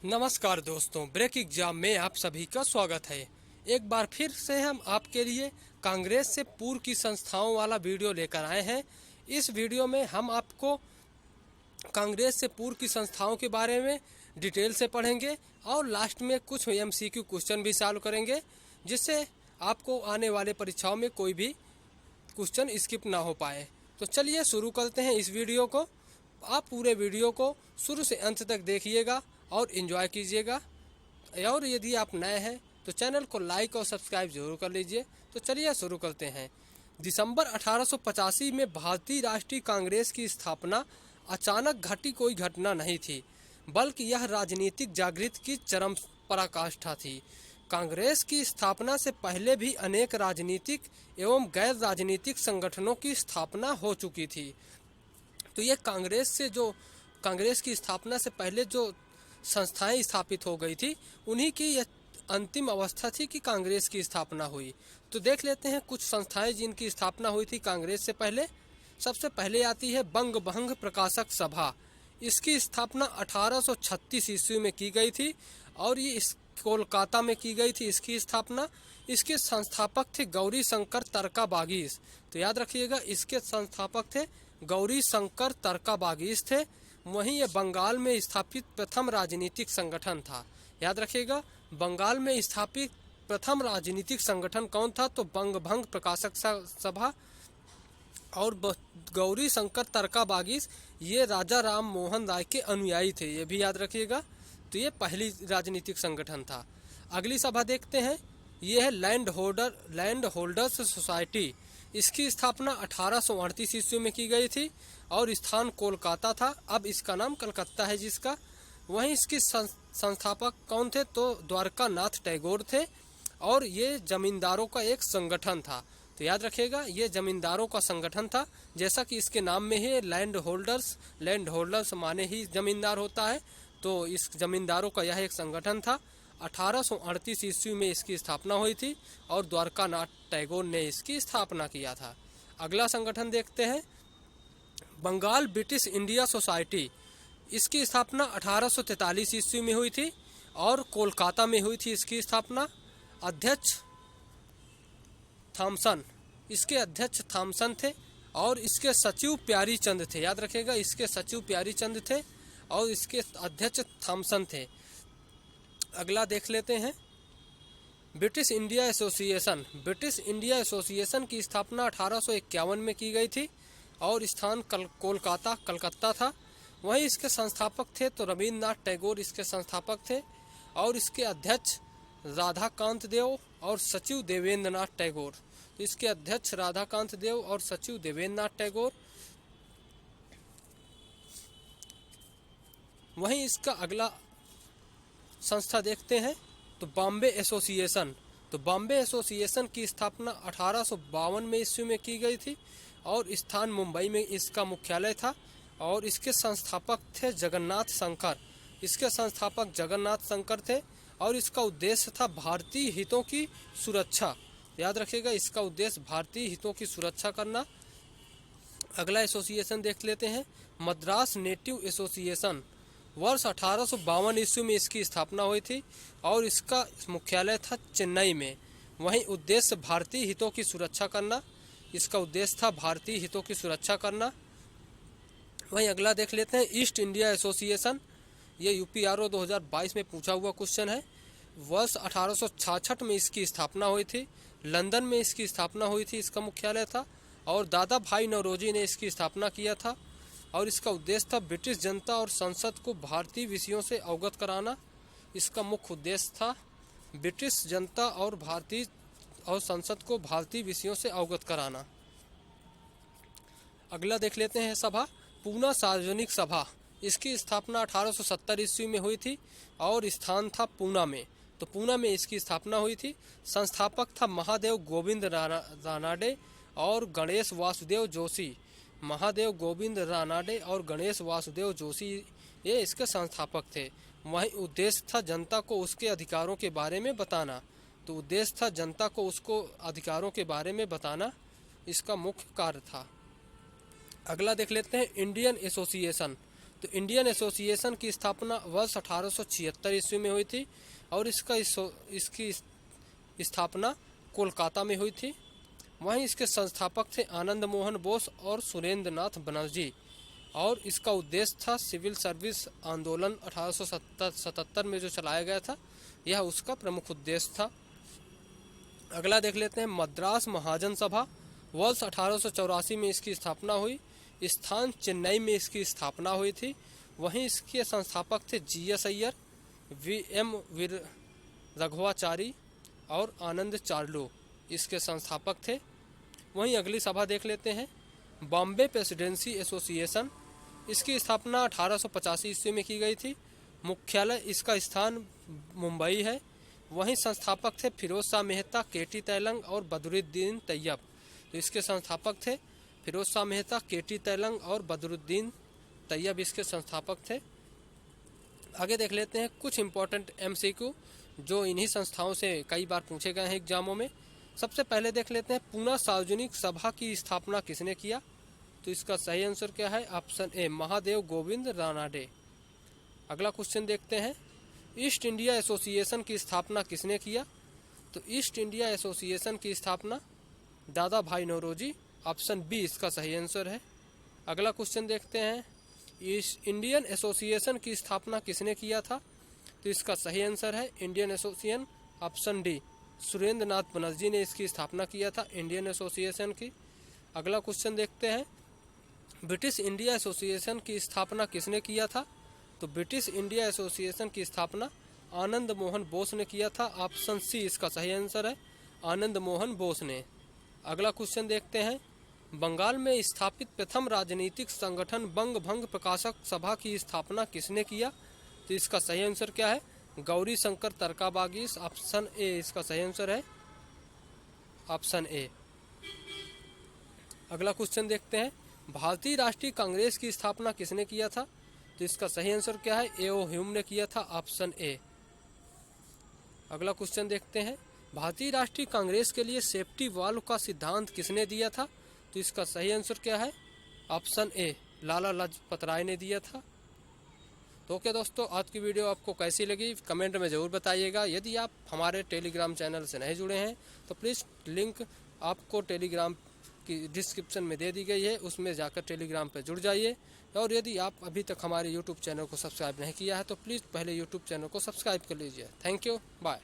नमस्कार दोस्तों, break exam में आप सभी का स्वागत है। एक बार फिर से हम आपके लिए कांग्रेस से पूर्व की संस्थाओं वाला वीडियो लेकर आए हैं। इस वीडियो में हम आपको कांग्रेस से पूर्व की संस्थाओं के बारे में डिटेल से पढ़ेंगे और लास्ट में कुछ एमसीक्यू क्वेश्चन भी सॉल्व करेंगे, जिससे आपको आने वाले परीक्षाओं में कोई भी क्वेश्चन स्किप ना हो पाए। तो चलिए शुरू करते हैं इस वीडियो को। आप पूरे वीडियो को शुरू से अंत तक देखिएगा और एंजॉय कीजिएगा। और यदि आप नए हैं तो चैनल को लाइक और सब्सक्राइब जरूर कर लीजिए। तो चलिए शुरू करते हैं। दिसंबर 1885 में भारतीय राष्ट्रीय कांग्रेस की स्थापना अचानक घटी कोई घटना नहीं थी, बल्कि यह राजनीतिक जागृति की चरम पराकाष्ठा थी। कांग्रेस की स्थापना से पहले भी अनेक राजनीतिक एवं गैर राजनीतिक संगठनों की स्थापना हो चुकी थी। तो ये कांग्रेस की स्थापना से पहले जो संस्थाएं स्थापित हो गई थी, उन्हीं की यह अंतिम अवस्था थी कि कांग्रेस की स्थापना हुई। तो देख लेते हैं कुछ संस्थाएं जिनकी स्थापना हुई थी कांग्रेस से पहले। सबसे पहले आती है बंग भंग प्रकाशक सभा। इसकी स्थापना 1836 ईस्वी में की गई थी और ये कोलकाता में की गई थी इसकी स्थापना। इसके संस्थापक थे गौरी शंकर तरकाबागीस। तो याद रखिएगा, इसके संस्थापक थे गौरी शंकर तरकाबागीस थे। वहीं ये बंगाल में स्थापित प्रथम राजनीतिक संगठन था। याद रखिएगा, बंगाल में स्थापित प्रथम राजनीतिक संगठन कौन था? तो बंग भंग प्रकाशक सभा। और गौरी शंकर तरकाबागीस ये राजा राम मोहन राय के अनुयायी थे, ये भी याद रखिएगा। तो ये पहली राजनीतिक संगठन था। अगली सभा देखते हैं, ये है लैंड होल्डर्स सोसाइटी। इसकी स्थापना 1838 ईस्वी में की गई थी और स्थान कोलकाता था। अब इसका नाम कलकत्ता है जिसका। वहीं इसकी संस्थापक कौन थे? तो द्वारका नाथ टैगोर थे और ये जमींदारों का एक संगठन था। तो याद रखिएगा, ये जमींदारों का संगठन था। जैसा कि इसके नाम में ही लैंड होल्डर्स माने ही जमींदार होता है। तो इस जमींदारों का यह एक संगठन था। 1838 ईस्वी में इसकी स्थापना हुई थी और द्वारका नाथ टैगोर ने इसकी स्थापना किया था। अगला संगठन देखते हैं, बंगाल ब्रिटिश इंडिया सोसाइटी। इसकी स्थापना 1843 ईस्वी में हुई थी और कोलकाता में हुई थी इसकी स्थापना। इसके अध्यक्ष थॉमसन थे और इसके सचिव प्यारी चंद थे। याद रखिएगा, इसके सचिव प्यारी चंद थे और इसके अध्यक्ष थॉमसन थे। अगला देख लेते हैं, ब्रिटिश इंडिया एसोसिएशन की स्थापना 1851 में की गई थी और स्थान कलकत्ता था। वहीं इसके संस्थापक थे तो रविन्द्रनाथ टैगोर इसके संस्थापक थे और इसके अध्यक्ष राधाकांत देव और सचिव देवेंद्रनाथ टैगोर। तो इसके अध्यक्ष राधाकांत देव और सचिव देवेंद्रनाथ टैगोर। वहीं इसका अगला संस्था देखते हैं, तो बॉम्बे एसोसिएशन। तो बॉम्बे एसोसिएशन की स्थापना 1852 में ईस्वी में की गई थी और स्थान मुंबई में इसका मुख्यालय था और इसके संस्थापक थे जगन्नाथ शंकर थे और इसका उद्देश्य था भारतीय हितों की सुरक्षा। याद रखिएगा, इसका उद्देश्य भारतीय हितों की सुरक्षा करना। अगला एसोसिएशन देख लेते हैं, मद्रास नेटिव एसोसिएशन। वर्ष 1852 ईस्वी में इसकी स्थापना हुई थी और इसका मुख्यालय था चेन्नई में। वहीं उद्देश्य भारतीय हितों की सुरक्षा करना। इसका उद्देश्य था भारतीय हितों की सुरक्षा करना। वहीं अगला देख लेते हैं, ईस्ट इंडिया एसोसिएशन। ये यूपीआरओ 2022 में पूछा हुआ क्वेश्चन है। वर्ष 1866 में इसकी स्थापना हुई थी। लंदन में इसकी स्थापना हुई थी, इसका मुख्यालय था और दादा भाई नौरोजी ने इसकी स्थापना किया था और इसका उद्देश्य था ब्रिटिश जनता और संसद को भारतीय विषयों से अवगत कराना। इसका मुख्य उद्देश्य था ब्रिटिश जनता और संसद को भारतीय विषयों से अवगत कराना। अगला देख लेते हैं सभा, पूना सार्वजनिक सभा। इसकी स्थापना 1870 ईस्वी में हुई थी और स्थान था पूना में। तो पूना में इसकी स्थापना हुई थी। संस्थापक था महादेव गोविंद रानाडे और गणेश वासुदेव जोशी ये इसके संस्थापक थे। वहीं उद्देश्य था जनता को उसके अधिकारों के बारे में बताना। इसका मुख्य कार्य था। अगला देख लेते हैं, इंडियन एसोसिएशन। तो इंडियन एसोसिएशन की स्थापना वर्ष 1876 ईस्वी में हुई थी और इसकी स्थापना कोलकाता में हुई थी। वहीं इसके संस्थापक थे आनंद मोहन बोस और सुरेंद्र नाथ बनर्जी और इसका उद्देश्य था सिविल सर्विस आंदोलन 1877 में जो चलाया गया था, यह उसका प्रमुख उद्देश्य था। अगला देख लेते हैं मद्रास महाजन सभा। वर्ष 1884 में इसकी स्थापना हुई। स्थान चेन्नई में इसकी स्थापना हुई थी। वहीं इसके संस्थापक थे GS अय्यर, VM वीर रघुवाचारी और आनंद चार्लो इसके संस्थापक थे। वहीं अगली सभा देख लेते हैं बॉम्बे प्रेसिडेंसी एसोसिएशन। इसकी स्थापना 1885 ईस्वी में की गई थी। मुख्यालय इसका स्थान मुंबई है। वहीं संस्थापक थे फिरोज शाह मेहता, KT तैलंग और बदरुद्दीन तैयब। तो इसके संस्थापक थे फिरोज शाह मेहता, KT तैलंग और बदरुद्दीन तैयब इसके संस्थापक थे। आगे देख लेते हैं कुछ इंपॉर्टेंट MCQ जो इन्हीं संस्थाओं से कई बार पूछे गए हैं एग्जामों में। सबसे पहले देख लेते हैं पूना सार्वजनिक सभा की स्थापना किसने किया? तो इसका सही आंसर क्या है? Option A Mahadev Govind Ranade. अगला क्वेश्चन देखते हैं ईस्ट इंडिया एसोसिएशन की स्थापना किसने किया? तो ईस्ट इंडिया एसोसिएशन की स्थापना दादा भाई नौरोजी। ऑप्शन बी इसका सही आंसर है। अगला क्वेश्चन देखते हैं ईस्ट इंडियन एसोसिएशन की स्थापना किसने किया था? तो इसका सही आंसर है Indian Association. Option D Surendra Nath Banerjee ने इसकी स्थापना किया था इंडियन एसोसिएशन की। अगला क्वेश्चन देखते हैं ब्रिटिश इंडिया एसोसिएशन की स्थापना किसने किया था? तो ब्रिटिश इंडिया एसोसिएशन की स्थापना आनंद मोहन बोस ने किया था। ऑप्शन सी इसका सही आंसर है, आनंद मोहन बोस ने। अगला क्वेश्चन देखते हैं बंगाल में स्थापित प्रथम राजनीतिक संगठन बंग भंग प्रकाशक सभा की स्थापना किसने किया? तो इसका सही आंसर क्या है? गौरी शंकर तरकाबागीस। ऑप्शन ए इसका सही आंसर है, ऑप्शन ए। अगला क्वेश्चन देखते हैं भारतीय राष्ट्रीय कांग्रेस की स्थापना किसने किया था? तो इसका सही आंसर क्या है? A.O. ह्यूम ने किया था। Option A. अगला क्वेश्चन देखते हैं भारतीय राष्ट्रीय कांग्रेस के लिए सेफ्टी वाल्व का सिद्धांत किसने दिया था? तो इसका सही आंसर क्या है? ऑप्शन ए लाला लाजपत राय ने दिया था। तो ओके दोस्तों, आज की वीडियो आपको कैसी लगी कमेंट में ज़रूर बताइएगा। यदि आप हमारे टेलीग्राम चैनल से नहीं जुड़े हैं तो प्लीज़ लिंक आपको टेलीग्राम की डिस्क्रिप्शन में दे दी गई है, उसमें जाकर टेलीग्राम पर जुड़ जाइए। और यदि आप अभी तक हमारे यूट्यूब चैनल को सब्सक्राइब नहीं किया है तो प्लीज़ पहले यूट्यूब चैनल को सब्सक्राइब कर लीजिए। Thank you, bye.